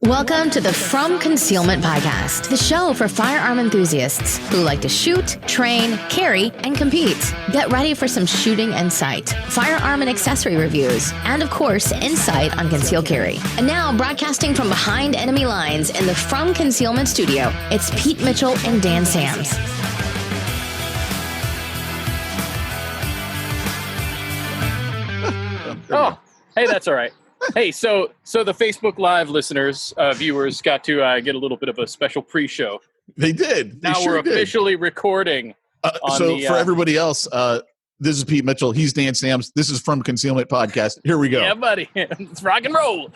Welcome to the From Concealment Podcast, the show for firearm enthusiasts who like to shoot, train, carry, and compete. Get ready for some shooting and sight, firearm and accessory reviews, and of course, insight on concealed carry. And now, broadcasting from behind enemy lines in the From Concealment studio, it's Pete Mitchell and Dan Sams. Oh, hey, that's all right. Hey, so the Facebook Live listeners, viewers got to get a little bit of a special pre-show. They did. Now we're officially recording. For everybody else, this is Pete Mitchell. He's Dan Sams. This is From Concealment Podcast. Here we go. Yeah, buddy. It's rock and roll.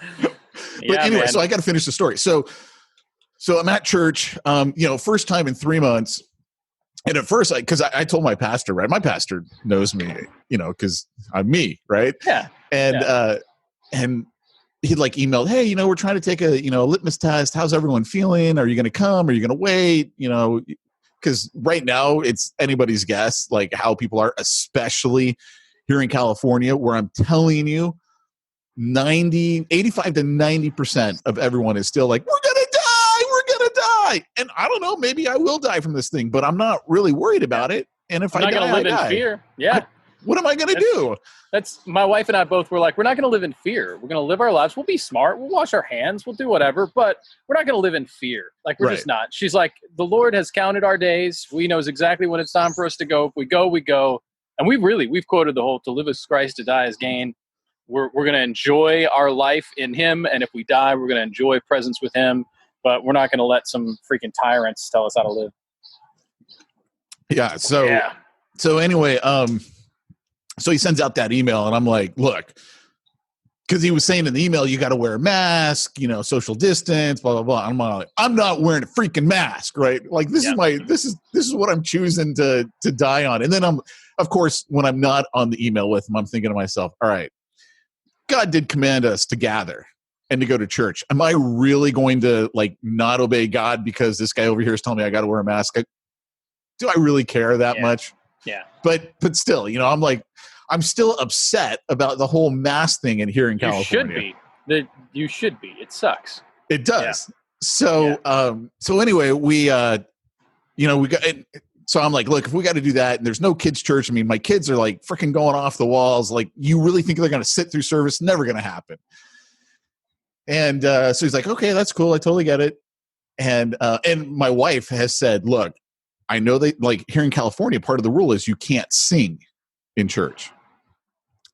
But anyway, so I got to finish the story. So I'm at church, first time in 3 months. And at first, because I told my pastor, right? My pastor knows me, because I'm me, right? Yeah. And he'd emailed, hey, we're trying to take a litmus test. How's everyone feeling? Are you going to come? Are you going to wait? Because right now it's anybody's guess, how people are, especially here in California, where I'm telling you, 85 to 90% of everyone is still like, we're going to die. And I don't know, maybe I will die from this thing, but I'm not really worried about it. And if I'm not going to live in fear. Yeah. What am I going to do? That's my wife and I both were like, we're not going to live in fear. We're going to live our lives. We'll be smart. We'll wash our hands. We'll do whatever, but we're not going to live in fear. We're just not. She's like, the Lord has counted our days. We knows exactly when it's time for us to go. If we go, we go. And we've quoted the whole, to live as Christ, to die as gain. We're going to enjoy our life in him. And if we die, we're going to enjoy presence with him, but we're not going to let some freaking tyrants tell us how to live. Yeah. So anyway, so he sends out that email and I'm like, look, because he was saying in the email, you got to wear a mask, social distance, blah, blah, blah. I'm like, I'm not wearing a freaking mask, right? This is what I'm choosing to die on. And then of course, when I'm not on the email with him, I'm thinking to myself, all right, God did command us to gather and to go to church. Am I really going to not obey God because this guy over here is telling me I got to wear a mask? Do I really care that much? Yeah. But still, I'm still upset about the whole mask thing here in California. You should be. It sucks. It does. Yeah. So anyway, we got. So I'm like, look, if we got to do that, and there's no kids' church. I mean, my kids are freaking going off the walls. You really think they're going to sit through service? Never going to happen. And so he's like, okay, that's cool. I totally get it. And my wife has said, look, I know they here in California, part of the rule is you can't sing in church.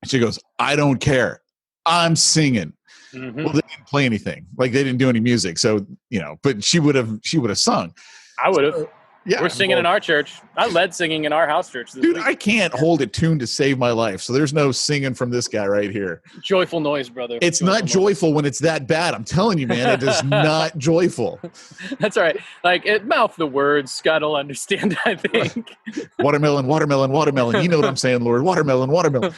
She goes, I don't care. I'm singing. Mm-hmm. Well, they didn't play anything. They didn't do any music. So, but she would have sung. I would have. Yeah, we're singing in our church. I led singing in our house church this week. I can't hold a tune to save my life. So there's no singing from this guy right here. Joyful noise, brother. It's not joyful when it's that bad. I'm telling you, man, it is not joyful. That's all right. Mouth the words. God will understand, I think. Watermelon, watermelon, watermelon. You know what I'm saying, Lord. Watermelon, watermelon.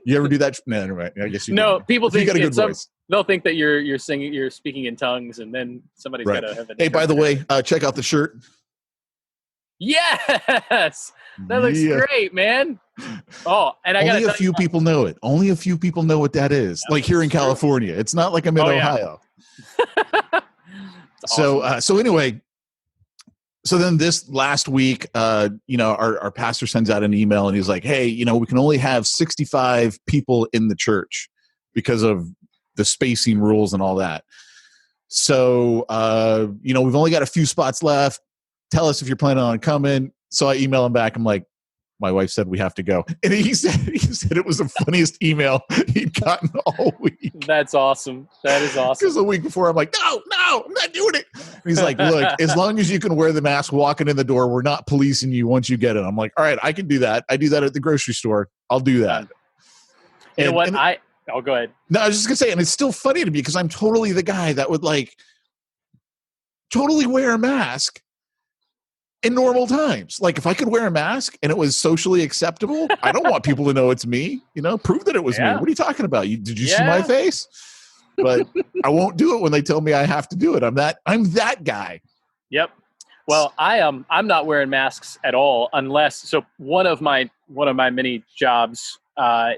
You ever do that? No, anyway, I guess you No, people think you got a good voice. They'll think that you're singing, you're speaking in tongues, and then somebody's got to have it. Hey, by the way, check out the shirt. Yes, that looks great, man. Oh, and only a few people know it. Only a few people know what that is. Here in California, it's not like I'm in Ohio. Awesome. So anyway, so then this last week, our pastor sends out an email and he's like, hey, we can only have 65 people in the church because of the spacing rules and all that. So, we've only got a few spots left. Tell us if you're planning on coming. So I email him back. I'm like, my wife said we have to go. And he said it was the funniest email he'd gotten all week. That's awesome. That is awesome. Because the week before, I'm like, no, I'm not doing it. And he's like, look, as long as you can wear the mask walking in the door, we're not policing you once you get it. I'm like, all right, I can do that. I do that at the grocery store. I'll do that. You know what? I'll go ahead. No, I was just going to say, and it's still funny to me because I'm totally the guy that would totally wear a mask in normal times. If I could wear a mask and it was socially acceptable, I don't want people to know it's me. Prove that it was me. What are you talking about? Did you see my face? But I won't do it when they tell me I have to do it. I'm that guy. Yep. Well, I'm not wearing masks at all unless one of my many jobs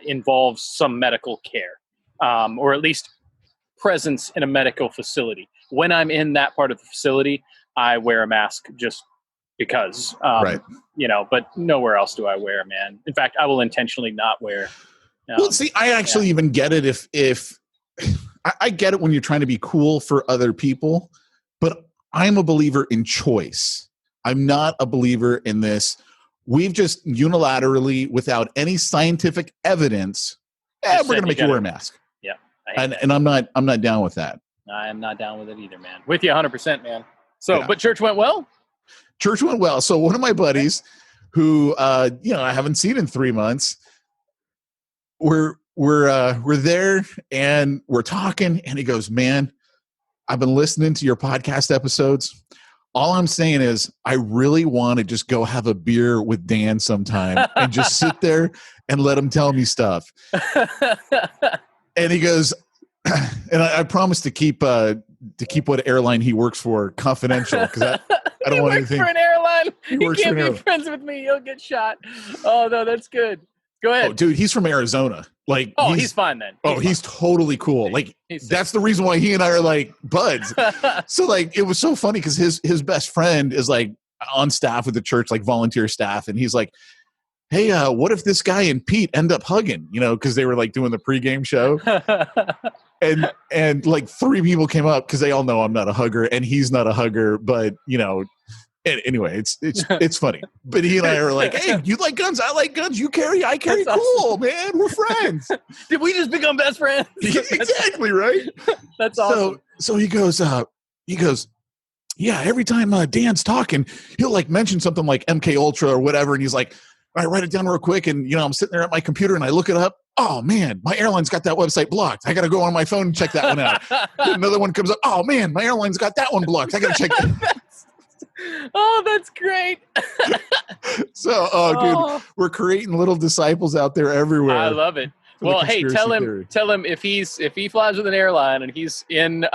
involves some medical care, or at least presence in a medical facility. when I'm in that part of the facility, I wear a mask just because, right. But nowhere else do I wear, man. In fact, I will intentionally not wear. Well, see, I actually even get it if I get it when you're trying to be cool for other people, but I'm a believer in choice. I'm not a believer in this. We've just unilaterally, without any scientific evidence, we're going to make you wear a mask. Yeah. And I'm not down with that. I'm not down with it either, man. With you 100%, man. So, But church went well? Church went well. So one of my buddies who, I haven't seen in 3 months, we're there and we're talking, and he goes, man, I've been listening to your podcast episodes. All I'm saying is I really want to just go have a beer with Dan sometime and just sit there and let him tell me stuff. And he goes, and I promise to keep what airline he works for confidential, because I don't want anything. He works for an airline. He can't be friends with me. He'll get shot. Oh no, that's good. Go ahead. Oh, dude, he's from Arizona. Like, he's fine then. He's totally cool. Like, that's the reason why he and I are like buds. So like, it was so funny because his best friend is like on staff with the church, like volunteer staff, and he's like, hey, what if this guy and Pete end up hugging? Because they were like doing the pregame show, and like 3 people came up because they all know I'm not a hugger and he's not a hugger, but anyway, it's funny. But he and I are like, hey, you like guns? I like guns. You carry? I carry. That's cool, awesome. Man. We're friends. Did we just become best friends? Exactly, right? That's awesome. So he goes, yeah, every time Dan's talking, he'll like mention something like MK Ultra or whatever, and he's like, I write it down real quick, and I'm sitting there at my computer and I look it up. Oh man, my airline's got that website blocked. I got to go on my phone and check that one out. Another one comes up. Oh man, my airline's got that one blocked. I got to check that. Oh, that's great. So, dude, we're creating little disciples out there everywhere. I love it. Well, hey, tell him if he flies with an airline and he's in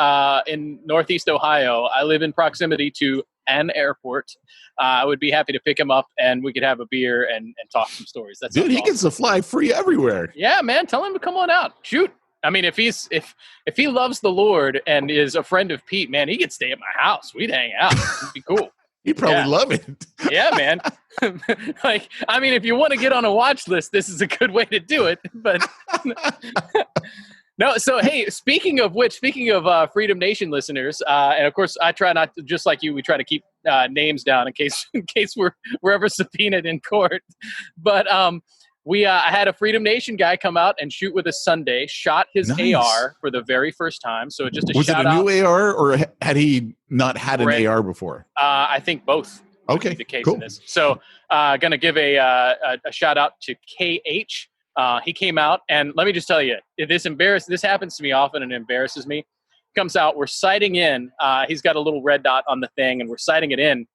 Northeast Ohio, I live in proximity to an airport. I would be happy to pick him up and we could have a beer and talk some stories. That's dude, he awesome. gets to fly free everywhere. Yeah, man. Tell him to come on out. Shoot. I mean, if he loves the Lord and is a friend of Pete, man, he could stay at my house. We'd hang out. It'd be cool. He'd probably love it. Yeah, man. Like, I mean, if you want to get on a watch list, this is a good way to do it. But no. So, hey, speaking of Freedom Nation listeners, and of course, I try not to, just like you, we try to keep names down in case we're ever subpoenaed in court. But I had a Freedom Nation guy come out and shoot with a Sunday, shot his AR for the very first time. So just a was shout it a out. new AR or had he not had an AR before? I think both. Okay, the case cool. in this. So going to give a shout out to KH. He came out, and let me just tell you, this happens to me often and embarrasses me. Comes out, we're sighting in. He's got a little red dot on the thing, and we're sighting it in.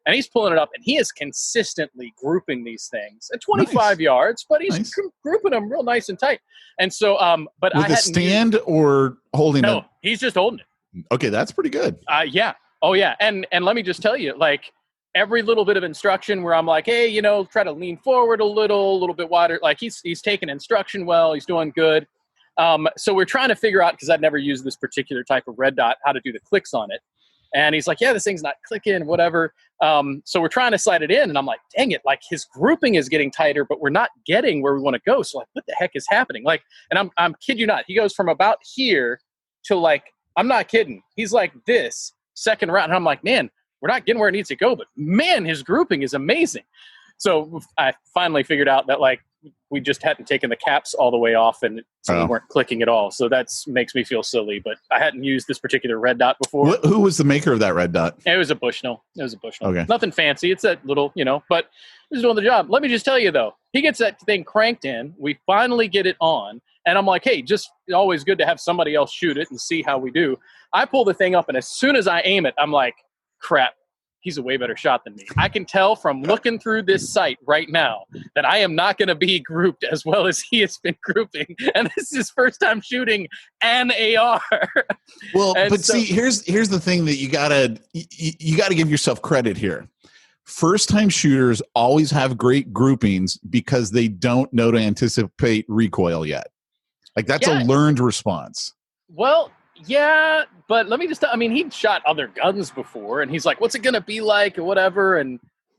And he's pulling it up, and he is consistently grouping these things at 25 yards, but he's grouping them real nice and tight. And so, but with a stand or holding it? No, he's just holding it. Okay, that's pretty good. Yeah. Oh, yeah. And let me just tell you, like, every little bit of instruction where I'm like, hey, try to lean forward a little bit wider. Like, he's taking instruction well. He's doing good. So we're trying to figure out, because I'd never used this particular type of red dot, how to do the clicks on it. And he's like, yeah, this thing's not clicking, whatever. So we're trying to slide it in, and I'm like, dang it, like his grouping is getting tighter, but we're not getting where we want to go. So like, what the heck is happening? Like, and I'm kid you not, he goes from about here to like, I'm not kidding. He's like this second round. And I'm like, man, we're not getting where it needs to go, but man, his grouping is amazing. So I finally figured out that like, we just hadn't taken the caps all the way off, and so we weren't clicking at all. So that makes me feel silly, but I hadn't used this particular red dot before. Who was the maker of that red dot? It was a Bushnell. Okay. Nothing fancy. It's that little, but it was doing the job. Let me just tell you though, he gets that thing cranked in. We finally get it on, and I'm like, hey, just always good to have somebody else shoot it and see how we do. I pull the thing up, and as soon as I aim it, I'm like, crap. He's a way better shot than me. I can tell from looking through this sight right now that I am not going to be grouped as well as he has been grouping. And this is his first time shooting an AR. Well, but see, here's the thing that you gotta give yourself credit here. First time shooters always have great groupings because they don't know to anticipate recoil yet. Like that's a learned response. Well, Yeah, but let me just. I mean, he'd shot other guns before, and he's like, "What's it gonna be like?" or whatever, and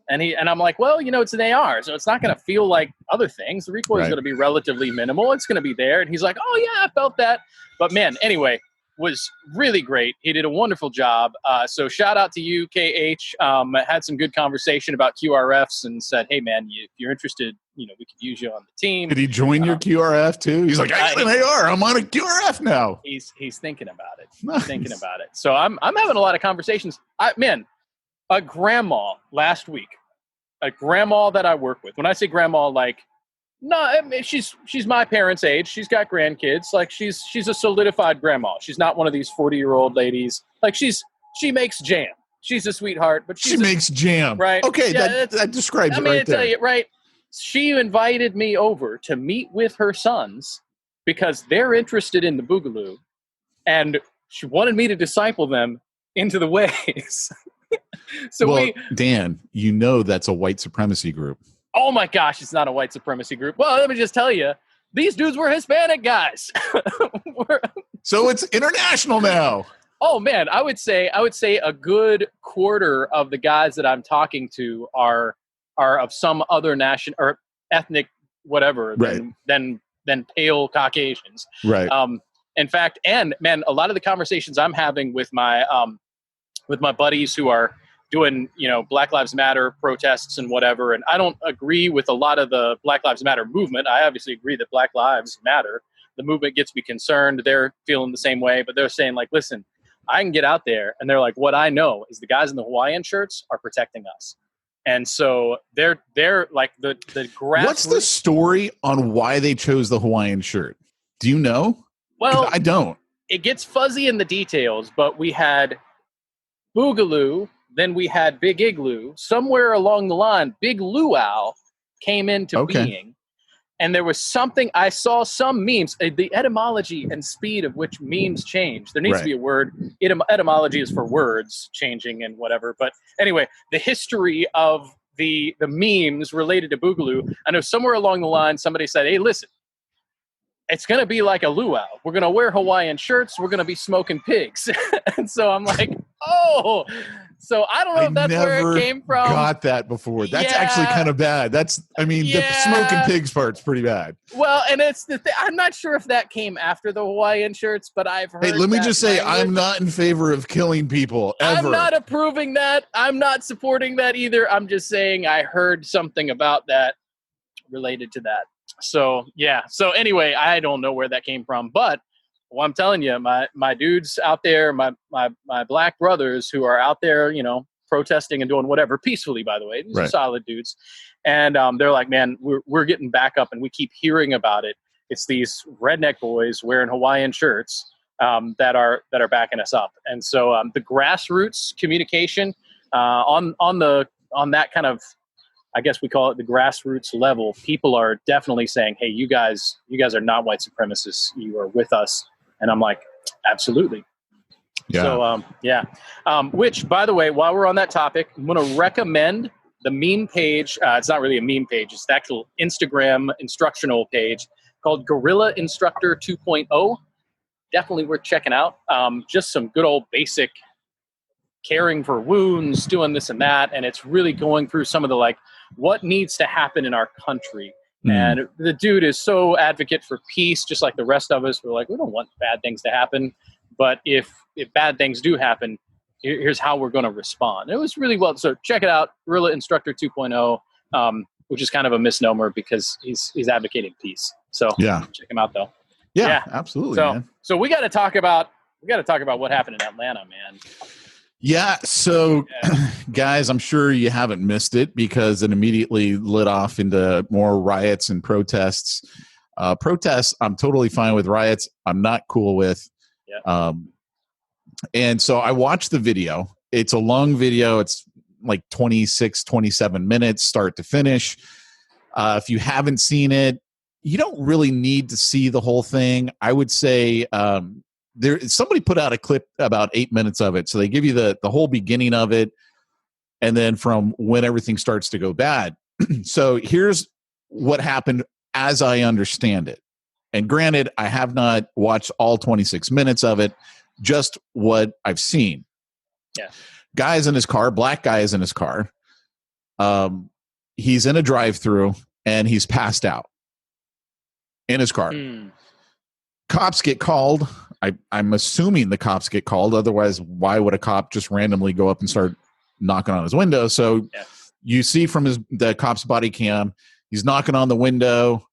I'm like, "Well, it's an AR, so it's not gonna feel like other things. The recoil is gonna be relatively minimal. It's gonna be there." And he's like, "Oh yeah, I felt that." But man, anyway, was really great. He did a wonderful job. So shout out to you, KH. Had some good conversation about QRFs and said, "Hey man, if you're interested, we could use you on the team." Did he join your QRF too? He's like, "I got an AR. I'm on a QRF now." He's thinking about it. Nice. He's thinking about it. So I'm having a lot of conversations. A grandma last week, a grandma that I work with. When I say grandma, like, no, I mean, she's my parents' age. She's got grandkids. Like she's a solidified grandma. She's not one of these 40-year-old ladies. Like she makes jam. She's a sweetheart, but she makes jam. Right. Okay, yeah, that describes it right there. Tell you, right. She invited me over to meet with her sons because they're interested in the Boogaloo, and she wanted me to disciple them into the ways. Dan, that's a white supremacy group. Oh my gosh, it's not a white supremacy group. Well, let me just tell you, these dudes were Hispanic guys. So it's international now. Oh man, I would say a good quarter of the guys that I'm talking to are of some other nation or ethnic whatever than pale Caucasians. Right. In fact, and man, a lot of the conversations I'm having with my buddies who are doing, Black Lives Matter protests and whatever. And I don't agree with a lot of the Black Lives Matter movement. I obviously agree that Black Lives matter. The movement gets me concerned. They're feeling the same way, but they're saying like, listen, I can get out there. And they're like, what I know is the guys in the Hawaiian shirts are protecting us. And so they're like the grassroots. What's the story on why they chose the Hawaiian shirt? Do you know? Well, I don't. It gets fuzzy in the details, but we had Boogaloo, then we had Big Igloo. Somewhere along the line, Big Luau came into being. And there was something, I saw some memes, the etymology and speed of which memes change. There needs to be a word. Etymology is for words changing and whatever. But anyway, the history of the memes related to Boogaloo, I know somewhere along the line, somebody said, hey, listen, it's going to be like a luau. We're going to wear Hawaiian shirts. We're going to be smoking pigs. And so I'm like, oh, so I don't know if that's where it came from. Got that before. That's actually kind of bad. The smoking pigs part's pretty bad. Well, and it's the thing. I'm not sure if that came after the Hawaiian shirts, but I've heard. Hey, let me just say, I'm not in favor of killing people ever. I'm not approving that. I'm not supporting that either. I'm just saying I heard something about that related to that. So, yeah. So anyway, I don't know where that came from, but well, I'm telling you, my dudes out there, my black brothers who are out there, protesting and doing whatever peacefully, by the way, these are solid dudes. And they're like, man, we're getting back up and we keep hearing about it. It's these redneck boys wearing Hawaiian shirts that are backing us up. And so the grassroots communication on that kind of, I guess we call it the grassroots level, people are definitely saying, hey, you guys are not white supremacists. You are with us. And I'm like, absolutely. Yeah. So, which, by the way, while we're on that topic, I'm going to recommend the meme page. It's not really a meme page. It's the actual Instagram instructional page called Gorilla Instructor 2.0. Definitely worth checking out. Just some good old basic caring for wounds, doing this and that. And it's really going through some of the, what needs to happen in our country. And the dude is so advocate for peace, just like the rest of us. We're like, we don't want bad things to happen. But if bad things do happen, here's how we're going to respond. It was really well. So check it out, Gorilla Instructor 2.0, which is kind of a misnomer because he's advocating peace. So check him out, though. Yeah, absolutely. Man. So we got to talk about what happened in Atlanta, man. Yeah. So, guys, I'm sure you haven't missed it because it immediately lit off into more riots and protests. Protests, I'm totally fine with. Riots, I'm not cool with. Yeah. And so I watched the video. It's a long video. It's like 26, 27 minutes, start to finish. If you haven't seen it, you don't really need to see the whole thing. I would say somebody put out a clip about 8 minutes of it. So they give you the whole beginning of it and then from when everything starts to go bad. So here's what happened as I understand it. And granted, I have not watched all 26 minutes of it, just what I've seen. Yeah. Guy is in his car. Black guy is in his car. He's in a drive-through and he's passed out in his car. Cops get called. I'm assuming the cops get called. Otherwise, why would a cop just randomly go up and start knocking on his window? So you see from the cop's body cam, he's knocking on the window,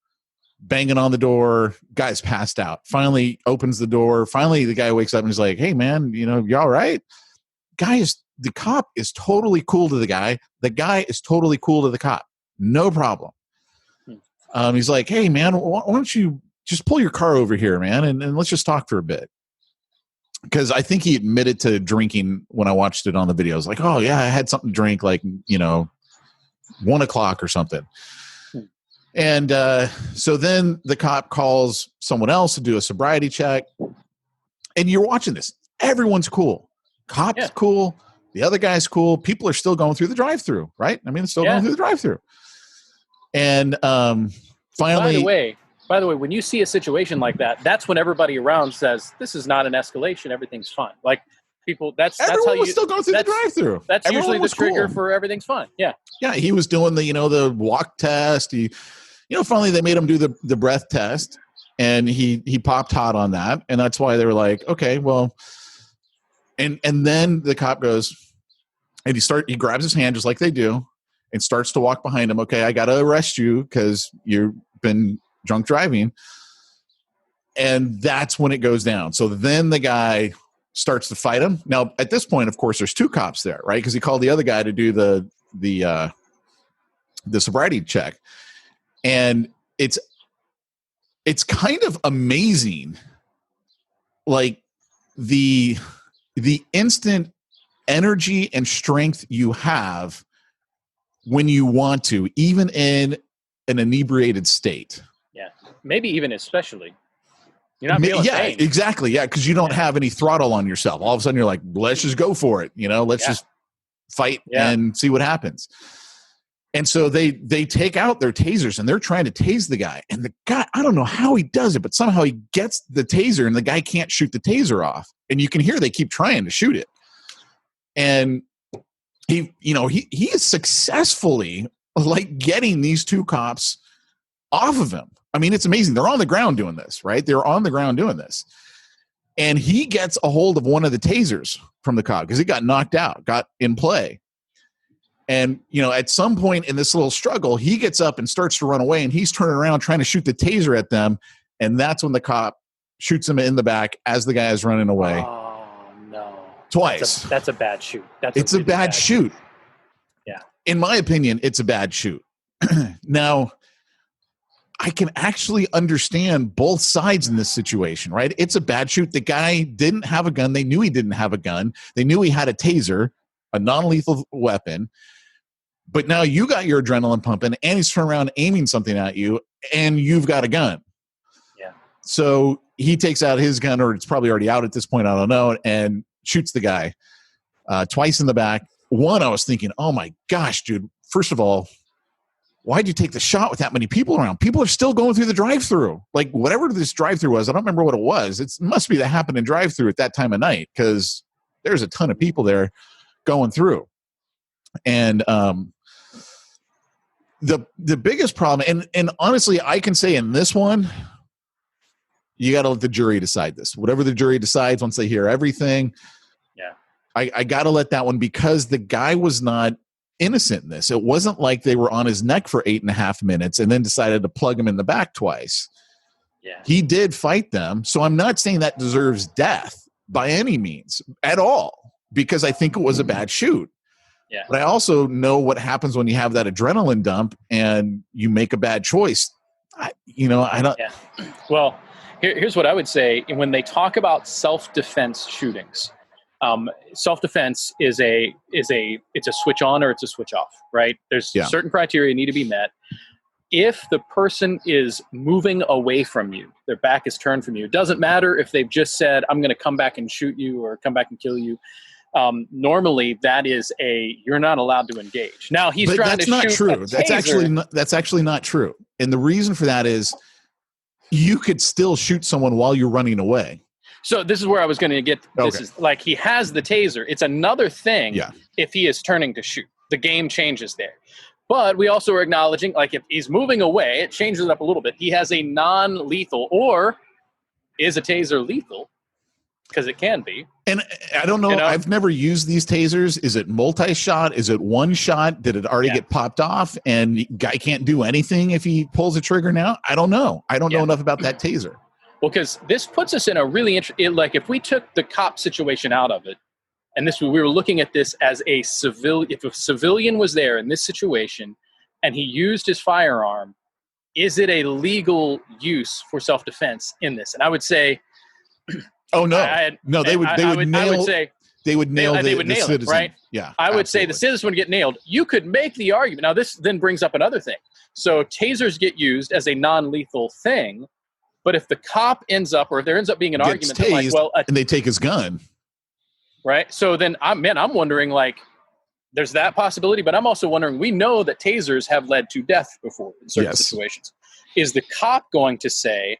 banging on the door. Guy's passed out. Finally opens the door. Finally, the guy wakes up and he's like, "Hey, man, you all right?" The cop is totally cool to the guy. The guy is totally cool to the cop. No problem. He's like, "Hey, man, why don't you just pull your car over here, man, and let's just talk for a bit." Because I think he admitted to drinking when I watched it on the videos. Like, "Oh, yeah, I had something to drink, like, 1 o'clock or something." And so then the cop calls someone else to do a sobriety check. And you're watching this. Everyone's cool. Cop's cool. The other guy's cool. People are still going through the drive-through, right? I mean, it's still going through the drive-through. And finally... By the way, when you see a situation like that, that's when everybody around says, "This is not an escalation. Everything's fine." Like people, that's how you was still going through the drive-through. That's Everyone usually the trigger for everything's fine. Yeah. Yeah. He was doing the walk test. Finally they made him do the breath test, and he popped hot on that. And that's why they were like, "Okay, well," and then the cop goes and he grabs his hand just like they do and starts to walk behind him. "Okay, I got to arrest you because you've been drunk driving." And that's when it goes down. So then the guy starts to fight him. Now, at this point, of course, there's two cops there, right? Because he called the other guy to do the sobriety check. And it's kind of amazing, like the instant energy and strength you have when you want to, even in an inebriated state. Yeah, maybe even especially. You're not feeling pain. Exactly. Yeah, because you don't have any throttle on yourself. All of a sudden, you're like, "Let's just go for it." Let's just fight and see what happens. And so they take out their tasers and they're trying to tase the guy. And the guy, I don't know how he does it, but somehow he gets the taser and the guy can't shoot the taser off. And you can hear they keep trying to shoot it. And he is successfully like getting these two cops off of him. I mean, it's amazing. They're on the ground doing this, right? They're on the ground doing this. And he gets a hold of one of the tasers from the cop because he got knocked out, got in play. And, at some point in this little struggle, he gets up and starts to run away, and he's turning around trying to shoot the taser at them. And that's when the cop shoots him in the back as the guy is running away. Oh, no. Twice. That's a bad shoot. It's a bad shoot. Yeah. In my opinion, it's a bad shoot. Now, I can actually understand both sides in this situation, right? It's a bad shoot. The guy didn't have a gun. They knew he didn't have a gun. They knew he had a taser, a non-lethal weapon. But now you got your adrenaline pumping, and he's turning around aiming something at you, and you've got a gun. Yeah. So he takes out his gun, or it's probably already out at this point, I don't know, and shoots the guy twice in the back. One, I was thinking, oh my gosh, dude, first of all, why'd you take the shot with that many people around? People are still going through the drive-through. Like, whatever this drive-through was, I don't remember what it was. It must be that happened in drive-through at that time of night, because there's a ton of people there going through. And the biggest problem, and honestly, I can say in this one, you got to let the jury decide this. Whatever the jury decides once they hear everything, I got to let that one, because the guy was not innocent in this. It wasn't like they were on his neck for 8.5 minutes and then decided to plug him in the back twice. Yeah. He did fight them. So I'm not saying that deserves death by any means at all, because I think it was a bad shoot. Yeah. But I also know what happens when you have that adrenaline dump and you make a bad choice. I don't. Yeah. Well, here's what I would say. When they talk about self-defense shootings, self-defense is it's a switch on or it's a switch off, right? There's certain criteria need to be met. If the person is moving away from you, their back is turned from you, it doesn't matter if they've just said, "I'm going to come back and shoot you" or "come back and kill you." Normally that is you're not allowed to engage. Now he's trying to shoot. That's not true. That's actually not true. And the reason for that is you could still shoot someone while you're running away. So this is where I was going to get. This is like he has the taser. It's another thing if he is turning to shoot. The game changes there. But we also are acknowledging, like, if he's moving away, it changes it up a little bit. He has a non-lethal, or is a taser lethal? Because it can be. And I don't know. I've never used these tasers. Is it multi-shot? Is it one shot? Did it already get popped off? And guy can't do anything if he pulls a trigger now? I don't know. I don't know enough about that taser. Well, because this puts us in a really interesting, like, if we took the cop situation out of it, and we were looking at this as a civilian, if a civilian was there in this situation and he used his firearm, is it a legal use for self-defense in this? And I would say, oh no, they would nail the citizen, right? Yeah, I would say the citizen would get nailed. You could make the argument. Now, this then brings up another thing. So tasers get used as a non-lethal thing, but if the cop ends up, or if there ends up being an argument, tased, like, well, and they take his gun. Right. So then I'm wondering, like, there's that possibility, but I'm also wondering, we know that tasers have led to death before in certain situations. Is the cop going to say,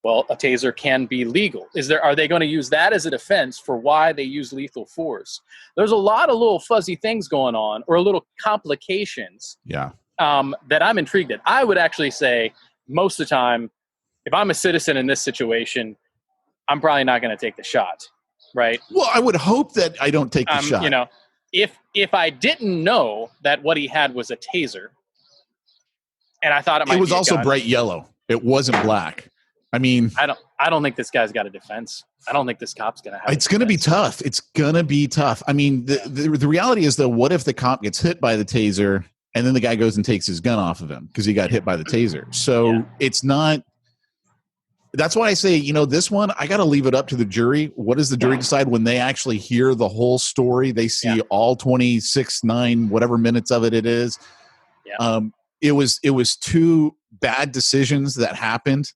well, a taser can be legal? Are they going to use that as a defense for why they use lethal force? There's a lot of little fuzzy things going on, or little complications that I'm intrigued at. I would actually say most of the time, if I'm a citizen in this situation, I'm probably not going to take the shot. Right. Well, I would hope that I don't take the shot. You know, if I didn't know that what he had was a taser, and I thought it was also bright yellow. It wasn't black. I mean, I don't think this guy's got a defense. I don't think this cop's gonna have. It's gonna be tough. It's gonna be tough. I mean, the reality is, though, what if the cop gets hit by the taser and then the guy goes and takes his gun off of him because he got hit by the taser? So it's not. That's why I say, this one, I got to leave it up to the jury. What does the jury decide when they actually hear the whole story? They see all 26, 9, whatever minutes of it is. Yeah. It was two bad decisions that happened.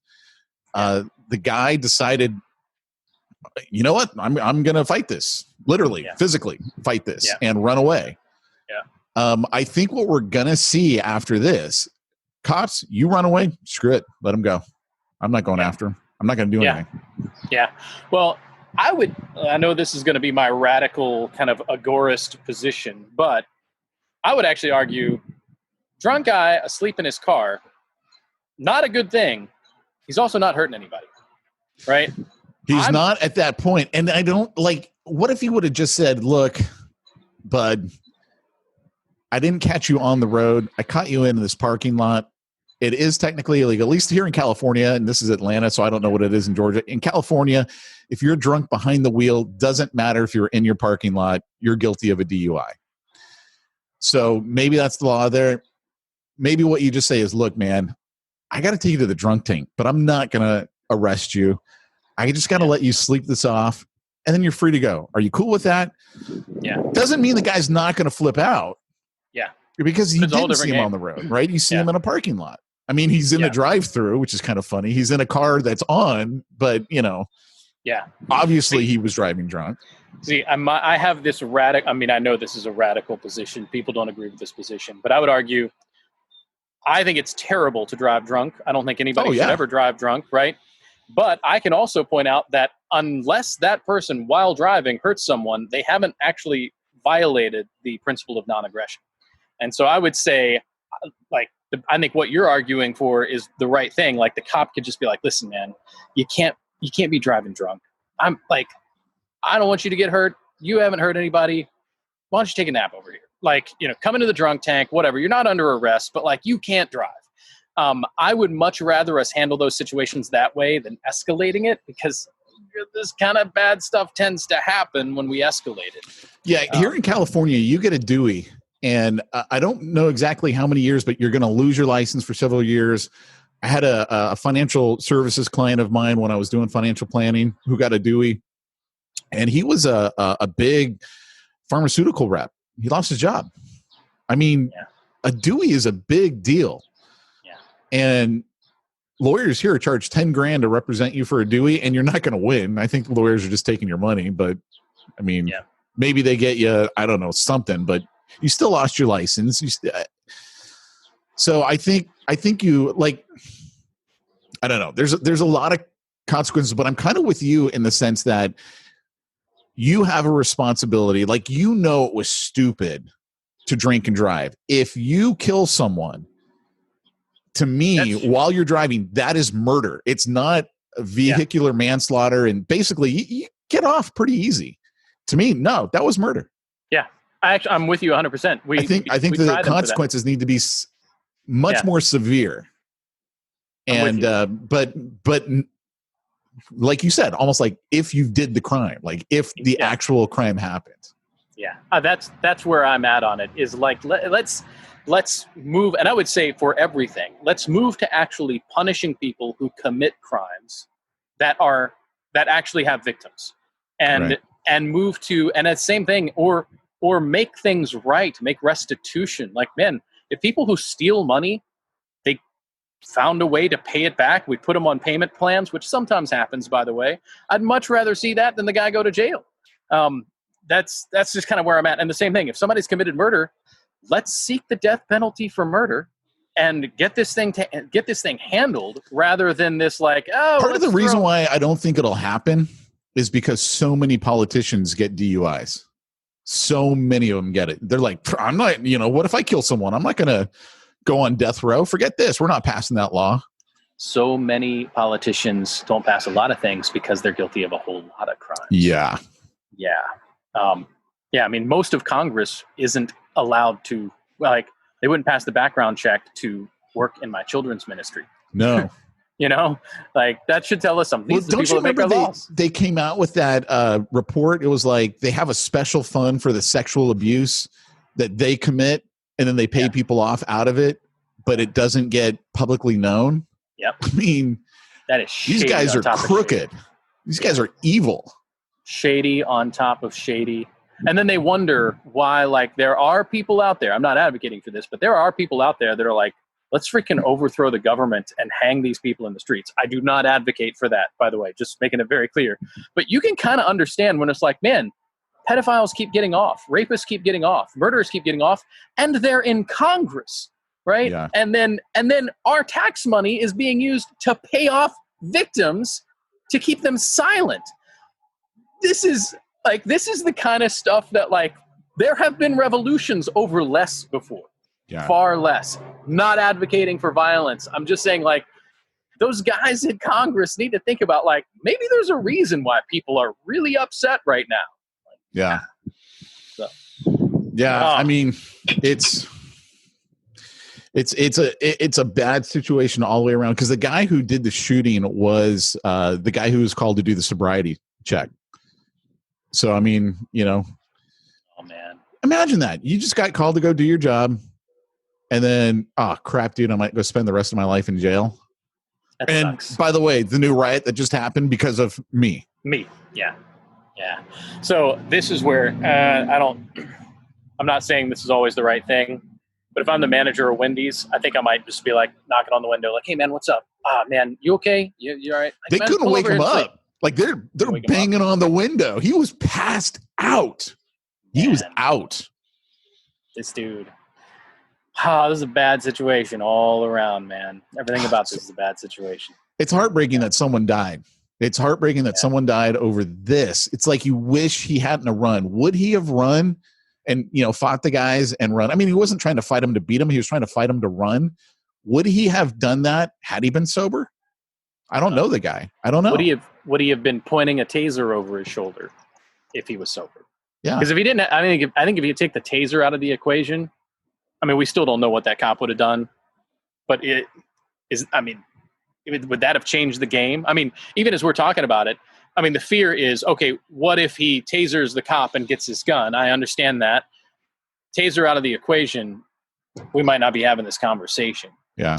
The guy decided, you know what? I'm going to fight this, literally, physically fight this and run away. Yeah. I think what we're going to see after this, cops, you run away, screw it, let him go. I'm not going after him. I'm not going to do anything. Yeah. Well, I know this is going to be my radical kind of agorist position, but I would actually argue drunk guy asleep in his car, not a good thing. He's also not hurting anybody, right? He's not at that point. And I don't what if he would have just said, look, bud, I didn't catch you on the road. I caught you in this parking lot. It is technically illegal, at least here in California, and this is Atlanta, so I don't know what it is in Georgia. In California, if you're drunk behind the wheel, doesn't matter if you're in your parking lot, you're guilty of a DUI. So maybe that's the law there. Maybe what you just say is, look, man, I got to take you to the drunk tank, but I'm not going to arrest you. I just got to let you sleep this off, and then you're free to go. Are you cool with that? Yeah. Doesn't mean the guy's not going to flip out. Yeah. Because you didn't see him on the road, right? You see him in a parking lot. I mean, he's in a drive-through, which is kind of funny. He's in a car that's on, but, obviously he was driving drunk. See, I have this radical, I know this is a radical position. People don't agree with this position, but I would argue, I think it's terrible to drive drunk. I don't think anybody should ever drive drunk, right? But I can also point out that unless that person, while driving, hurts someone, they haven't actually violated the principle of non-aggression. And so I would say, I think what you're arguing for is the right thing. Like, the cop could just be like, listen, man, you can't be driving drunk. I'm like, I don't want you to get hurt. You haven't hurt anybody. Why don't you take a nap over here? Come into the drunk tank, whatever. You're not under arrest, but you can't drive. I would much rather us handle those situations that way than escalating it, because this kind of bad stuff tends to happen when we escalate it. Yeah. Here in California, you get a Dewey. And I don't know exactly how many years, but you're going to lose your license for several years. I had a financial services client of mine when I was doing financial planning who got a Dewey. And he was a big pharmaceutical rep. He lost his job. I mean, a Dewey is a big deal. Yeah. And lawyers here charge $10,000 to represent you for a Dewey, and you're not going to win. I think lawyers are just taking your money. But, I mean, maybe they get you, I don't know, something. But you still lost your license. So I think you I don't know. There's a lot of consequences, but I'm kind of with you in the sense that you have a responsibility. Like, you know, it was stupid to drink and drive. If you kill someone, to me, while you're driving, that is murder. It's not vehicular manslaughter, and basically you get off pretty easy. To me, no, that was murder. Yeah, I'm with you 100%. I think the consequences need to be much more severe. And but like you said, almost like if you did the crime, like if the actual crime happened. Yeah, that's where I'm at on it. Is like let's move, and I would say for everything, let's move to actually punishing people who commit crimes that actually have victims, and move to, and it's the same thing, or make things right, make restitution. Like, man, if people who steal money, they found a way to pay it back, we put them on payment plans, which sometimes happens, by the way. I'd much rather see that than the guy go to jail. That's just kind of where I'm at. And the same thing, if somebody's committed murder, let's seek the death penalty for murder and get this thing handled, rather than this like, part of the reason why I don't think it'll happen is because so many politicians get DUIs. So many of them get it. They're like, I'm not, what if I kill someone? I'm not going to go on death row. Forget this. We're not passing that law. So many politicians don't pass a lot of things because they're guilty of a whole lot of crimes. Yeah. Yeah. I mean, most of Congress isn't allowed to, like, they wouldn't pass the background check to work in my children's ministry. No. Like, that should tell us something. Well, don't you remember they came out with that report? It was like they have a special fund for the sexual abuse that they commit, and then they pay people off out of it, but it doesn't get publicly known. Yep. I mean, that is shady. These guys are crooked. These guys are evil. Shady on top of shady. And then they wonder why, like, there are people out there, I'm not advocating for this, but there are people out there that are like, let's freaking overthrow the government and hang these people in the streets. I do not advocate for that, by the way, just making it very clear. But you can kind of understand when it's like, man, pedophiles keep getting off, rapists keep getting off, murderers keep getting off, and they're in Congress, right? Yeah. And then our tax money is being used to pay off victims to keep them silent. This is the kind of stuff that, like, there have been revolutions over less before. Yeah. Far less. Not advocating for violence. I'm just saying, like, those guys in Congress need to think about, like, maybe there's a reason why people are really upset right now. Yeah. So, I mean, it's a bad situation all the way around, because the guy who did the shooting was the guy who was called to do the sobriety check. So, I mean, oh man, imagine that you just got called to go do your job, and then, oh crap, dude, I might go spend the rest of my life in jail. That and sucks. By the way, the new riot that just happened because of me. Yeah. So this is where I'm not saying this is always the right thing, but if I'm the manager of Wendy's, I think I might just be like knocking on the window, like, "Hey man, what's up? Man, you okay? You all right?" They couldn't wake him up. Like, they're banging on the window. He was passed out. He was out. This dude. This is a bad situation all around, man. Everything about this is a bad situation. It's heartbreaking that someone died. It's heartbreaking that someone died over this. It's like you wish he hadn't have run. Would he have run and, fought the guys and run? I mean, he wasn't trying to fight him to beat him. He was trying to fight him to run. Would he have done that had he been sober? I don't know the guy. I don't know. Would he have been pointing a taser over his shoulder if he was sober? Yeah. Because if he didn't, I think if you take the taser out of the equation, I mean, we still don't know what that cop would have done. But would that have changed the game? I mean, even as we're talking about it, I mean, the fear is, okay, what if he tasers the cop and gets his gun? I understand that. Taser out of the equation, we might not be having this conversation. Yeah.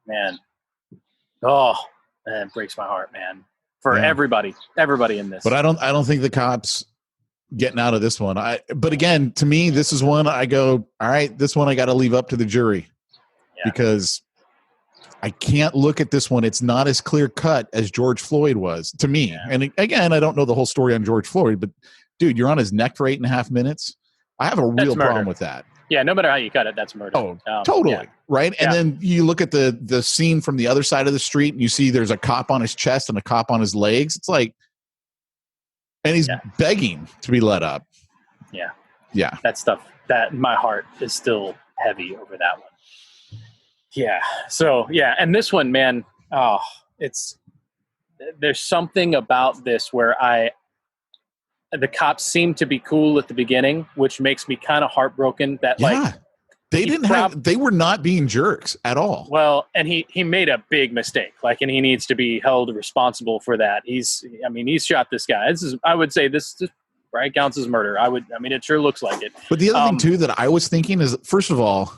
Man. Oh, man, it breaks my heart, man. For everybody in this. But I don't think the cops getting out of this one. But again, to me, this is one I go, all right, this one I got to leave up to the jury, because I can't look at this one. It's not as clear cut as George Floyd was to me. Yeah. And again, I don't know the whole story on George Floyd, but dude, you're on his neck for 8.5 minutes. I have a real problem with that. Yeah, no matter how you cut it, that's murder. Oh, totally. Yeah. Right. And then you look at the scene from the other side of the street and you see there's a cop on his chest and a cop on his legs. It's like, and he's begging to be let up. Yeah. Yeah. That stuff, that my heart is still heavy over that one. Yeah. So, yeah. And this one, man, there's something about this where the cops seem to be cool at the beginning, which makes me kind of heartbroken that they were not being jerks at all. Well, and he made a big mistake, and he needs to be held responsible for that. He's shot this guy. I would say this right counts as murder. It sure looks like it. But the other thing too that I was thinking is, first of all,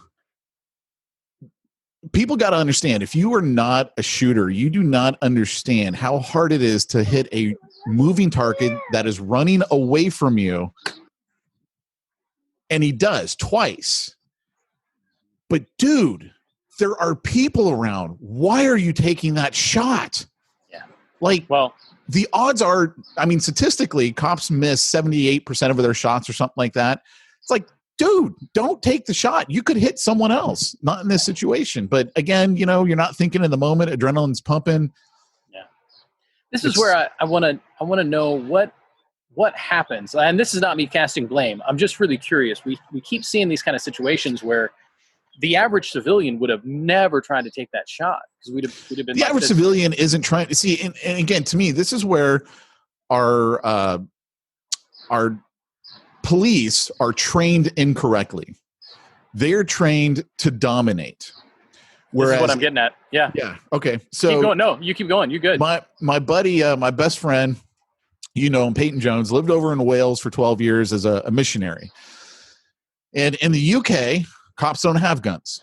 people got to understand, if you are not a shooter, you do not understand how hard it is to hit a moving target that is running away from you. And he does twice. But dude, there are people around. Why are you taking that shot? Yeah. The odds are, statistically, cops miss 78% of their shots or something like that. It's like, dude, don't take the shot. You could hit someone else, not in this situation. But again, you're not thinking in the moment. Adrenaline's pumping. Yeah. This is where I want to know what happens. And this is not me casting blame. I'm just really curious. We keep seeing these kind of situations where the average civilian would have never tried to take that shot, because we'd have been. The average civilian isn't trying to see. And again, to me, this is where our police are trained incorrectly. They're trained to dominate. Whereas, this is what I'm getting at. Yeah. Yeah. Okay. So keep going. No, you keep going. You good. My buddy, my best friend, Peyton Jones, lived over in Wales for 12 years as a missionary. And in the UK, cops don't have guns.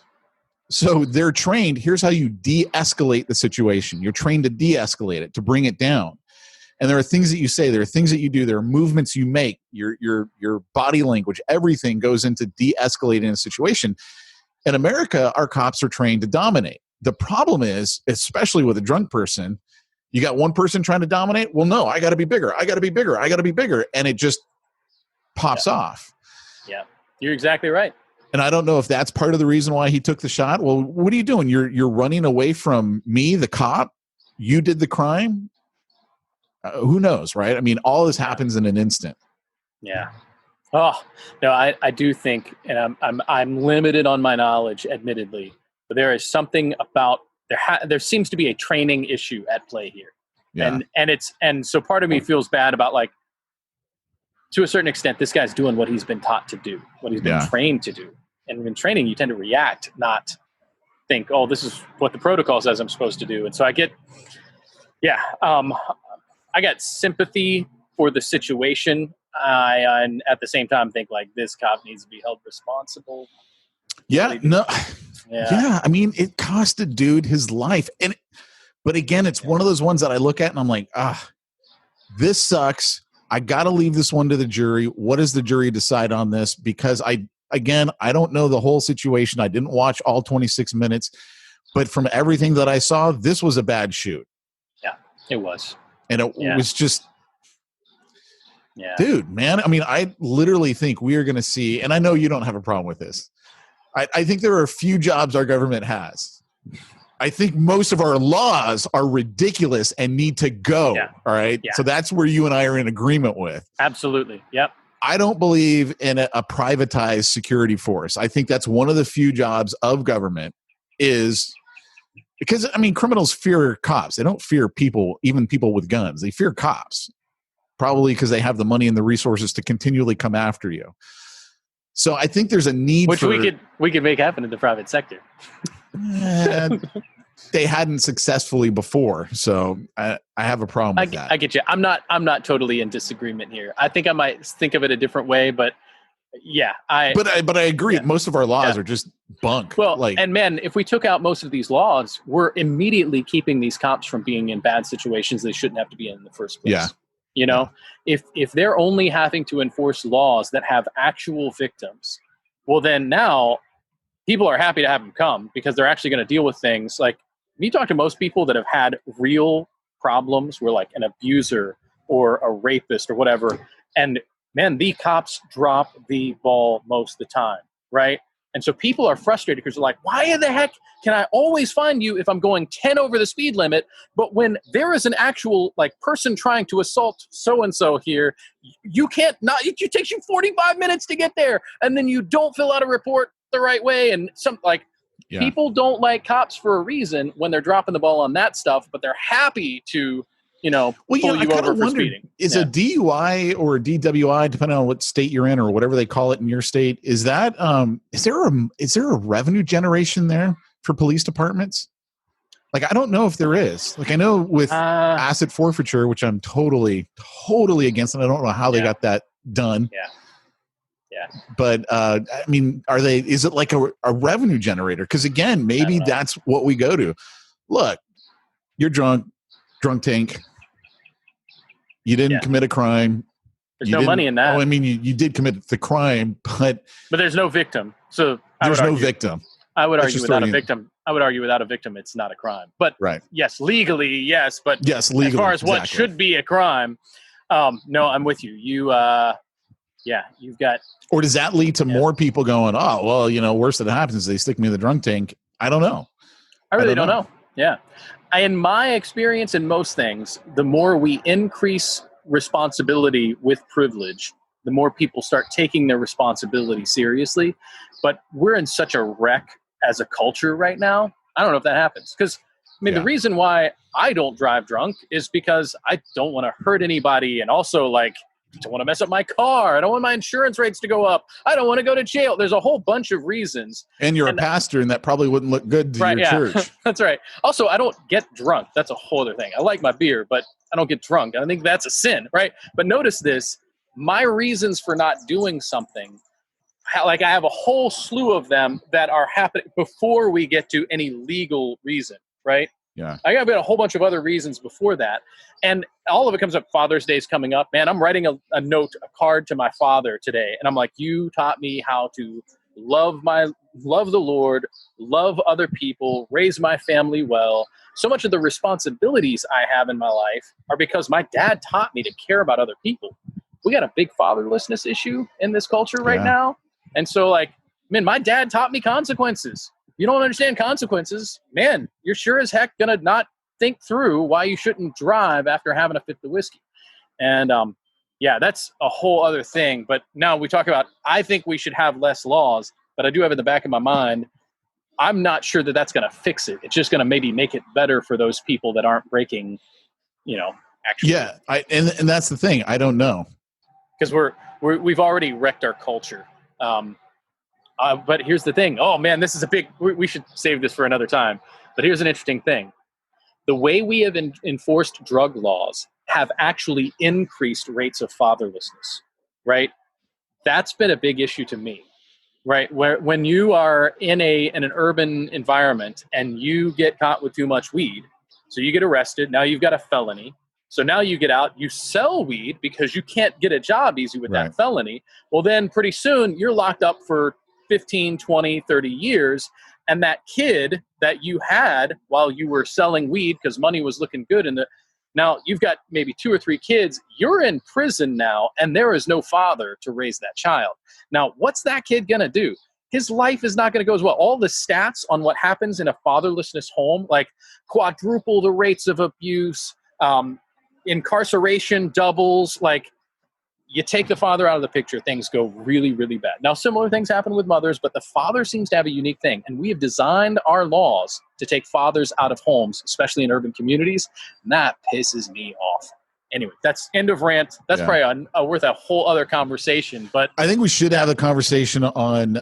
So they're trained. Here's how you de-escalate the situation. You're trained to de-escalate it, to bring it down. And there are things that you say, there are things that you do, there are movements you make, your body language, everything goes into de-escalating a situation. In America, our cops are trained to dominate. The problem is, especially with a drunk person, you got one person trying to dominate. Well, no, I got to be bigger. I got to be bigger. I got to be bigger. And it just pops off. Yeah, you're exactly right. And I don't know if that's part of the reason why he took the shot. Well, what are you doing? You're running away from me, the cop. You did the crime. Who knows, right? All this happens in an instant. Yeah. Oh no, I do think, and I'm limited on my knowledge, admittedly, but there is something about there seems to be a training issue at play here. Yeah. And so part of me feels bad about, to a certain extent, this guy's doing what he's been taught to do, what he's been trained to do. And in training, you tend to react, not think, oh, this is what the protocol says I'm supposed to do. And so I got sympathy for the situation. And at the same time think, this cop needs to be held responsible. Yeah, no. Yeah. It cost a dude his life. But again, it's one of those ones that I look at and I'm like, this sucks. I got to leave this one to the jury. What does the jury decide on this? Because I don't know the whole situation. I didn't watch all 26 minutes, but from everything that I saw, this was a bad shoot. Yeah, it was. And it was just, dude, man. I literally think we are going to see, and I know you don't have a problem with this. I think there are a few jobs our government has. I think most of our laws are ridiculous and need to go. Yeah. All right. Yeah. So that's where you and I are in agreement with. Absolutely. Yep. I don't believe in a privatized security force. I think that's one of the few jobs of government is because, criminals fear cops. They don't fear people, even people with guns. They fear cops, probably because they have the money and the resources to continually come after you. So I think there's a need which we could make happen in the private sector. They hadn't successfully before, so I have a problem with that. I get you. I'm not totally in disagreement here. I think I might think of it a different way, but yeah, But I agree. Yeah. Most of our laws are just bunk. Well, and man, if we took out most of these laws, we're immediately keeping these cops from being in bad situations they shouldn't have to be in the first place. Yeah. If they're only having to enforce laws that have actual victims, well, then now people are happy to have them come because they're actually going to deal with things. Like, if you talk to most people that have had real problems where an abuser or a rapist or whatever, and man, the cops drop the ball most of the time, right? And so people are frustrated because they're like, why in the heck can I always find you if I'm going 10 over the speed limit? But when there is an actual like person trying to assault so-and-so here, you can't not, it takes you 45 minutes to get there. And then you don't fill out a report the right way. And some like people don't like cops for a reason when they're dropping the ball on that stuff, but they're happy to, pull you over for speeding. Is a DUI or a DWI, depending on what state you're in or whatever they call it in your state, is that is there a revenue generation there for police departments? Like, I don't know if there is. Like, I know with asset forfeiture, which I'm totally against, and I don't know how they got that done. Yeah. But I mean, is it like a revenue generator? Because again, maybe that's what we go to. Look, you're drunk tank. You didn't commit a crime. There's no money in that. Oh, I mean, you did commit the crime, but there's no victim. So there's no victim. I would argue without a victim. I would argue without a victim, it's not a crime. But yes, legally, yes. But legally, as far as what should be a crime, no, I'm with you. You've got. Or does that lead to more people going, oh, well, worst that happens is they stick me in the drunk tank? I don't know. I really don't know. Yeah. In my experience in most things, the more we increase responsibility with privilege, the more people start taking their responsibility seriously. But we're in such a wreck as a culture right now. I don't know if that happens. Because, the reason why I don't drive drunk is because I don't want to hurt anybody. And also, I don't want to mess up my car. I don't want my insurance rates to go up. I don't want to go to jail. There's a whole bunch of reasons. And you're a pastor, and that probably wouldn't look good to your church. That's right. Also, I don't get drunk. That's a whole other thing. I like my beer, but I don't get drunk. I think that's a sin, right? But notice this. My reasons for not doing something, I have a whole slew of them that are happening before we get to any legal reason, right? Yeah. I got a whole bunch of other reasons before that. And all of it comes up. Father's Day's coming up. Man, I'm writing a card to my father today. And I'm like, you taught me how to love the Lord, love other people, raise my family well. So much of the responsibilities I have in my life are because my dad taught me to care about other people. We got a big fatherlessness issue in this culture right now. And so my dad taught me consequences. You don't understand consequences, man, you're sure as heck going to not think through why you shouldn't drive after having a fifth of whiskey. And that's a whole other thing. But now we talk about, I think we should have less laws, but I do have in the back of my mind, I'm not sure that that's going to fix it. It's just going to maybe make it better for those people that aren't breaking, actually. Yeah. And that's the thing. I don't know. Because we've already wrecked our culture. But here's the thing. Oh, man, this is we should save this for another time. But here's an interesting thing. The way we have enforced drug laws have actually increased rates of fatherlessness, right? That's been a big issue to me, right? When you are in an urban environment and you get caught with too much weed, so you get arrested, now you've got a felony. So now you get out, you sell weed because you can't get a job easy with that felony. Well, then pretty soon you're locked up for 15, 20, 30 years. And that kid that you had while you were selling weed because money was looking good now you've got maybe 2 or 3 kids, you're in prison now, and there is no father to raise that child. Now, what's that kid going to do? His life is not going to go as well. All the stats on what happens in a fatherlessness home, like quadruple the rates of abuse, incarceration doubles, you take the father out of the picture, things go really, really bad. Now, similar things happen with mothers, but the father seems to have a unique thing. And we have designed our laws to take fathers out of homes, especially in urban communities. And that pisses me off. Anyway, that's end of rant. That's probably worth a whole other conversation. But I think we should have a conversation on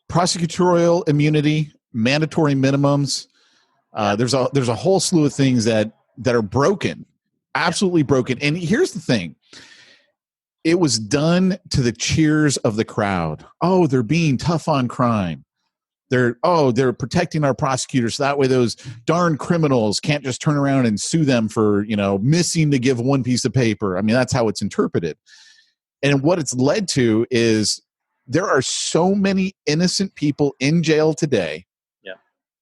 prosecutorial immunity, mandatory minimums. There's a whole slew of things that are broken. Absolutely broken. And here's the thing. It was done to the cheers of the crowd. Oh, they're being tough on crime. They're protecting our prosecutors. So that way those darn criminals can't just turn around and sue them for, missing to give one piece of paper. I mean, that's how it's interpreted. And what it's led to is there are so many innocent people in jail today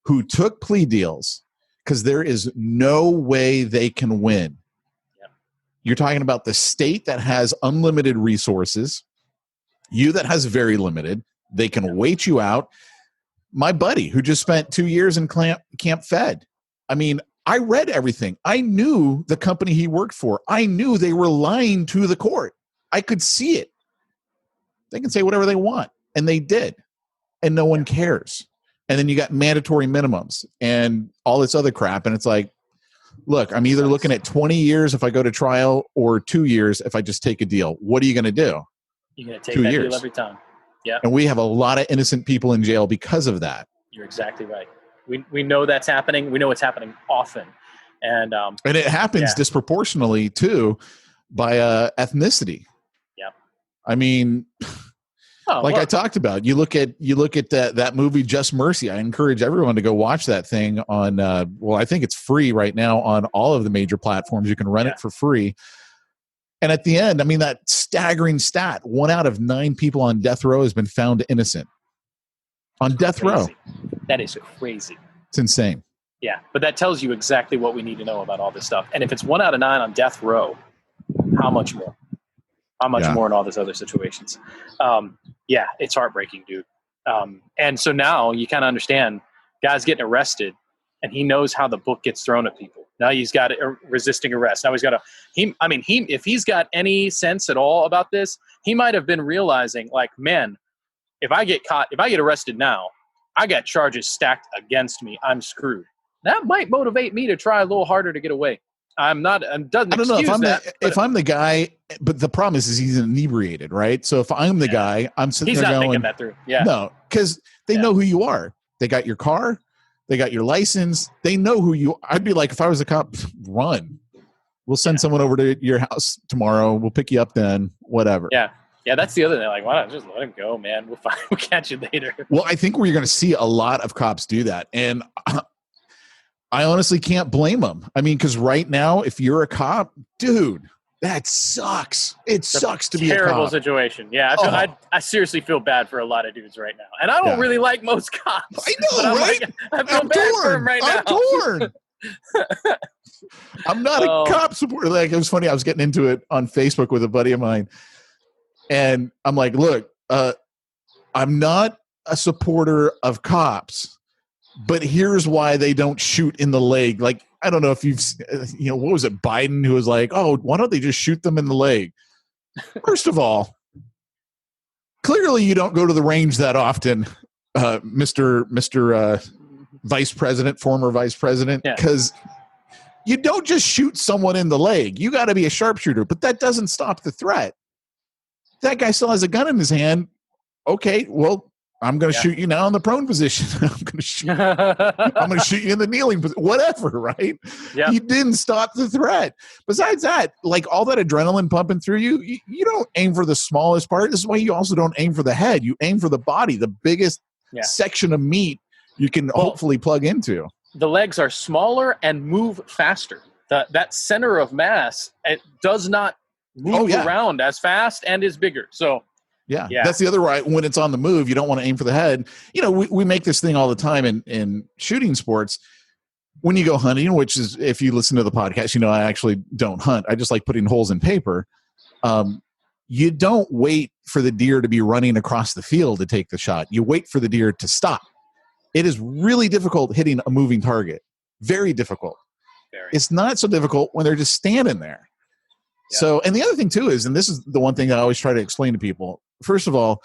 who took plea deals because there is no way they can win. You're talking about the state that has unlimited resources. You that has very limited, they can wait you out. My buddy who just spent 2 years in Camp Fed. I mean, I read everything. I knew the company he worked for. I knew they were lying to the court. I could see it. They can say whatever they want, and they did, and no one cares. And then you got mandatory minimums and all this other crap, and it's like, look, I'm either looking at 20 years if I go to trial or 2 years if I just take a deal. What are you going to do? You're going to take that deal every time. Yeah. And we have a lot of innocent people in jail because of that. You're exactly right. We know that's happening. We know it's happening often. And it happens disproportionately too by ethnicity. Yeah. I mean, I talked about, you look at that movie Just Mercy. I encourage everyone to go watch that thing on I think it's free right now on all of the major platforms. You can rent it for free. And at the end, I mean, that staggering stat, 1 out of 9 people on death row has been found innocent. On death row. That is crazy. It's insane. Yeah, but that tells you exactly what we need to know about all this stuff. And if it's 1 out of 9 on death row, how much more? How much more in all these other situations? It's heartbreaking, dude. And so now you kind of understand, guy's getting arrested, and he knows how the book gets thrown at people. Now he's got resisting arrest. Now he's got if he's got any sense at all about this, he might have been realizing, like, man, if I get arrested now, I got charges stacked against me. I'm screwed. That might motivate me to try a little harder to get away. I don't know if I'm the guy, but the problem is he's inebriated, right? So if I'm the guy, I'm sitting there going, thinking that through. Yeah. No, because they know who you are. They got your car. They got your license. They know who you are. I'd be like, if I was a cop, run. We'll send someone over to your house tomorrow. We'll pick you up then, whatever. Yeah. Yeah, that's the other thing. Like, why not just let him go, man? We'll catch you later. Well, I think we're going to see a lot of cops do that. And I honestly can't blame them. I mean, because right now, if you're a cop, dude, that sucks. It sucks to be a cop. Terrible situation. Yeah, I seriously feel bad for a lot of dudes right now. And I don't really like most cops. I know, right? I feel bad for them right now. I'm torn. I'm not a cop supporter. Like, it was funny. I was getting into it on Facebook with a buddy of mine. And I'm like, look, I'm not a supporter of cops, but here's why they don't shoot in the leg. Like, I don't know if you've, what was it, Biden, who was like, oh, why don't they just shoot them in the leg? First of all, clearly you don't go to the range that often, Mr. Vice President, former Vice President, because you don't just shoot someone in the leg. You got to be a sharpshooter, but that doesn't stop the threat. That guy still has a gun in his hand. Okay, well, I'm going to shoot you now in the prone position. I'm going to shoot you in the kneeling position. Whatever, right? Yeah. You didn't stop the threat. Besides that, like, all that adrenaline pumping through you, you don't aim for the smallest part. This is why you also don't aim for the head. You aim for the body, the biggest section of meat you can hopefully plug into. The legs are smaller and move faster. That center of mass, it does not move around as fast and is bigger. So yeah, that's the other right. When it's on the move, you don't want to aim for the head. We make this thing all the time in shooting sports. When you go hunting, which is, if you listen to the podcast, I actually don't hunt. I just like putting holes in paper. You don't wait for the deer to be running across the field to take the shot. You wait for the deer to stop. It is really difficult hitting a moving target. Very difficult. It's not so difficult when they're just standing there. Yeah. So, and the other thing too is, and this is the one thing I always try to explain to people. First of all,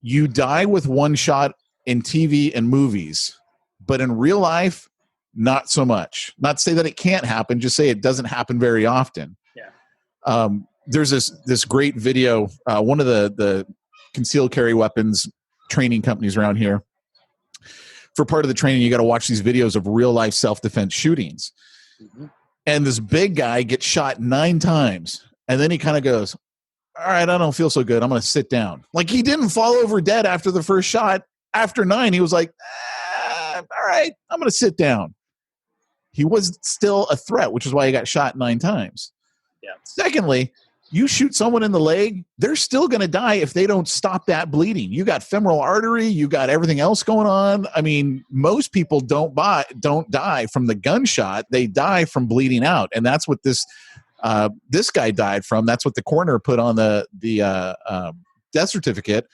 you die with one shot in TV and movies, but in real life, not so much. Not to say that it can't happen, just say it doesn't happen very often. Yeah. There's this great video, one of the concealed carry weapons training companies around here. For part of the training, you got to watch these videos of real life self-defense shootings. Mm-hmm. And this big guy gets shot 9 times. And then he kind of goes, all right, I don't feel so good. I'm going to sit down. Like, he didn't fall over dead after the first shot. After 9, he was like, all right, I'm going to sit down. He was still a threat, which is why he got shot 9 times. Yeah. Secondly, you shoot someone in the leg, they're still going to die if they don't stop that bleeding. You got femoral artery, you got everything else going on. I mean, most people don't die from the gunshot. They die from bleeding out. And that's what this guy died from. That's what the coroner put on the death certificate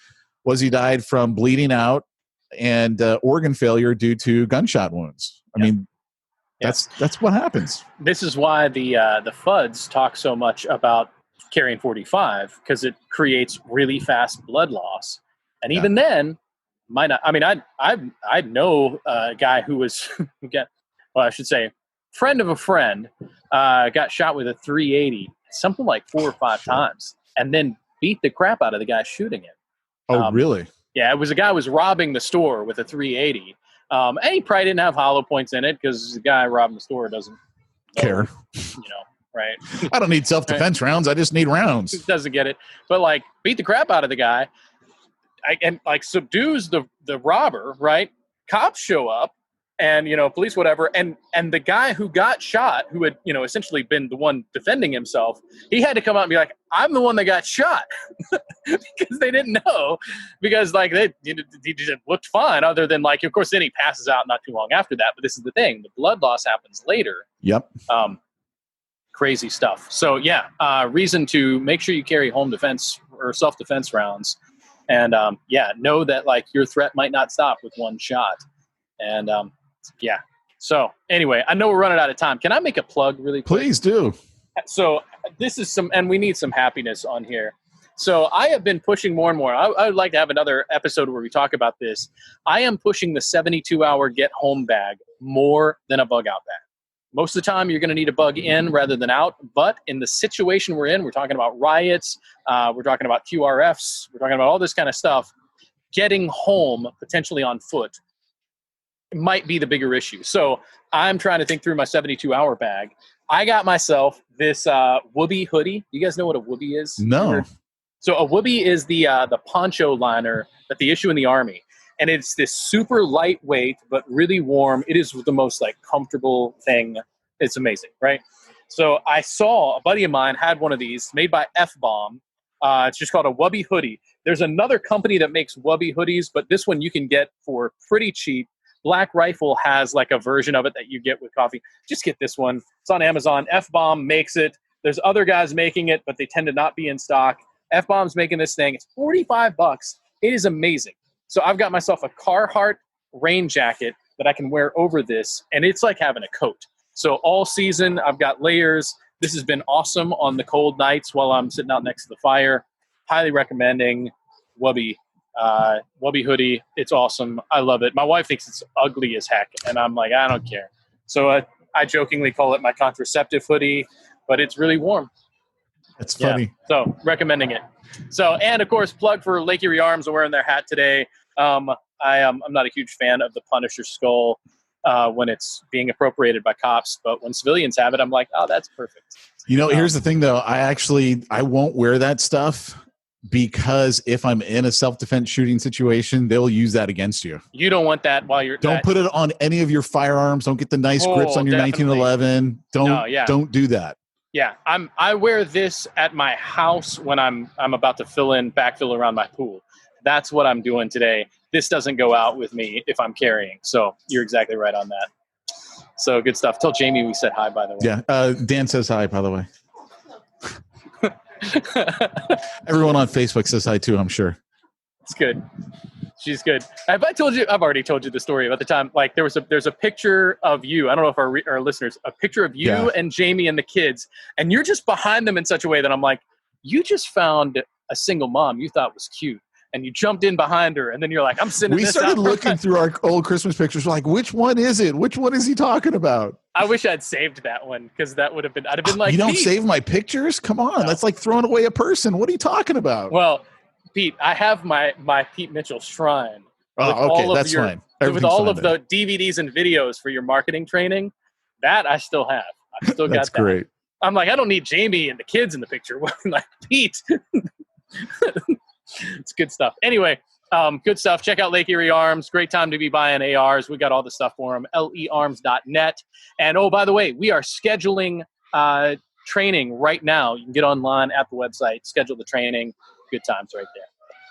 was he died from bleeding out and organ failure due to gunshot wounds. I mean, that's what happens. This is why the FUDs talk so much about carrying 45, because it creates really fast blood loss. And even then, might not. I mean, I know a guy who was friend of a friend, got shot with a 380, something like 4 or 5 times, and then beat the crap out of the guy shooting it. Oh, really? Yeah, it was a guy who was robbing the store with a 380. And he probably didn't have hollow points in it because the guy robbing the store doesn't care. Right? I don't need self-defense rounds. I just need rounds. Doesn't get it. But, like, beat the crap out of the guy and subdues the robber, right? Cops show up and, police, whatever. And the guy who got shot, who had, essentially been the one defending himself, he had to come out and be like, I'm the one that got shot. Because they didn't know, because he just looked fine, other than of course, then he passes out not too long after that. But this is the thing. The blood loss happens later. Yep. Crazy stuff. So reason to make sure you carry home defense or self-defense rounds. And know that your threat might not stop with one shot. And so anyway, I know we're running out of time. Can I make a plug really quick? Please do. So this is and we need some happiness on here. So I have been pushing more and more. I would like to have another episode where we talk about this. I am pushing the 72-hour get home bag more than a bug out bag. Most of the time, you're going to need a bug in rather than out. But in the situation we're in, we're talking about riots. We're talking about QRFs. We're talking about all this kind of stuff. Getting home, potentially on foot, might be the bigger issue. So I'm trying to think through my 72-hour bag. I got myself this Whoopee hoodie. You guys know what a Whoopee is? No. So a Whoopee is the poncho liner that they issue in the Army. And it's this super lightweight, but really warm. It is the most comfortable thing. It's amazing, right? So I saw a buddy of mine had one of these made by F-Bomb. It's just called a Whoopee hoodie. There's another company that makes Whoopee hoodies, but this one you can get for pretty cheap. Black Rifle has a version of it that you get with coffee. Just get this one. It's on Amazon. F-Bomb makes it. There's other guys making it, but they tend to not be in stock. F-Bomb's making this thing. It's $45. It is amazing. So I've got myself a Carhartt rain jacket that I can wear over this, and it's like having a coat. So all season, I've got layers. This has been awesome on the cold nights while I'm sitting out next to the fire. Highly recommending Whoopee hoodie. It's awesome. I love it. My wife thinks it's ugly as heck, and I'm like, I don't care. So I jokingly call it my contraceptive hoodie, but it's really warm. That's funny. Yeah, so recommending it. So, and of course, plug for Lake Erie Arms. I'm wearing their hat today. I'm not a huge fan of the Punisher skull when it's being appropriated by cops, but when civilians have it, I'm like, oh, that's perfect. Here's the thing though. I won't wear that stuff because if I'm in a self-defense shooting situation, they'll use that against you. You don't want that while you're... Don't put it on any of your firearms. Don't get the nice grips on your definitely. 1911. Don't do that. Yeah, I wear this at my house when I'm about to backfill around my pool. That's what I'm doing today. This doesn't go out with me if I'm carrying. So you're exactly right on that. So good stuff. Tell Jamie we said hi, by the way. Yeah, Dan says hi, by the way. Everyone on Facebook says hi too, I'm sure. It's good. She's good. I've already told you the story about the time, there's a picture of you. I don't know if our listeners, a picture of you and Jamie and the kids, and you're just behind them in such a way that I'm like, you just found a single mom you thought was cute, and you jumped in behind her, and then you're like, I'm sitting. We started looking through our old Christmas pictures. We're like, which one is it? Which one is he talking about? I wish I'd saved that one because that would have been. I'd have been like, you don't save my pictures? Come on, that's like throwing away a person. What are you talking about? Well, Pete, I have my Pete Mitchell shrine. Oh, okay, that's fine. With all of the DVDs and videos for your marketing training, that I still have. I still got that. That's great. I'm like, I don't need Jamie and the kids in the picture. Like, Pete. It's good stuff. Anyway, good stuff. Check out Lake Erie Arms. Great time to be buying ARs. We got all the stuff for them. learms.net. And, oh, by the way, we are scheduling training right now. You can get online at the website, schedule the training. Good times right there.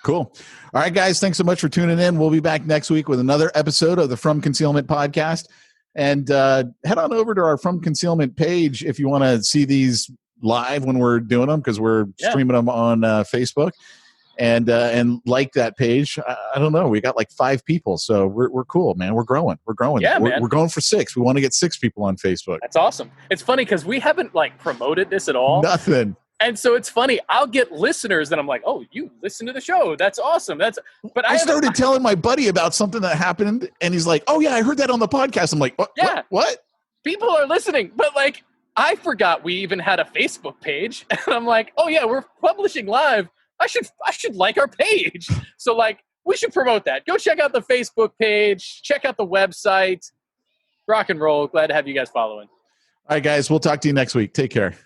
Cool. All right, guys. Thanks so much for tuning in. We'll be back next week with another episode of the From Concealment podcast. And head on over to our From Concealment page if you want to see these live when we're doing them, because we're streaming them on Facebook. and like that page. I don't know. We got like 5 people, so we're cool, man. We're growing. Yeah, man. We're going for 6. We want to get 6 people on Facebook. That's awesome. It's funny because we haven't like promoted this at all. Nothing. And so it's funny. I'll get listeners that I'm like, "Oh, you listen to the show? That's awesome." But I started telling my buddy about something that happened, and he's like, "Oh yeah, I heard that on the podcast." I'm like, "What? Yeah. What? People are listening." But like, I forgot we even had a Facebook page, and I'm like, "Oh yeah, we're publishing live. I should like our page." So like, we should promote that. Go check out the Facebook page. Check out the website. Rock and roll. Glad to have you guys following. All right, guys. We'll talk to you next week. Take care.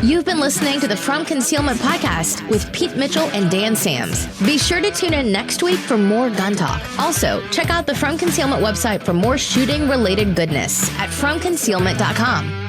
You've been listening to the From Concealment Podcast with Pete Mitchell and Dan Sams. Be sure to tune in next week for more gun talk. Also, check out the From Concealment website for more shooting-related goodness at FromConcealment.com.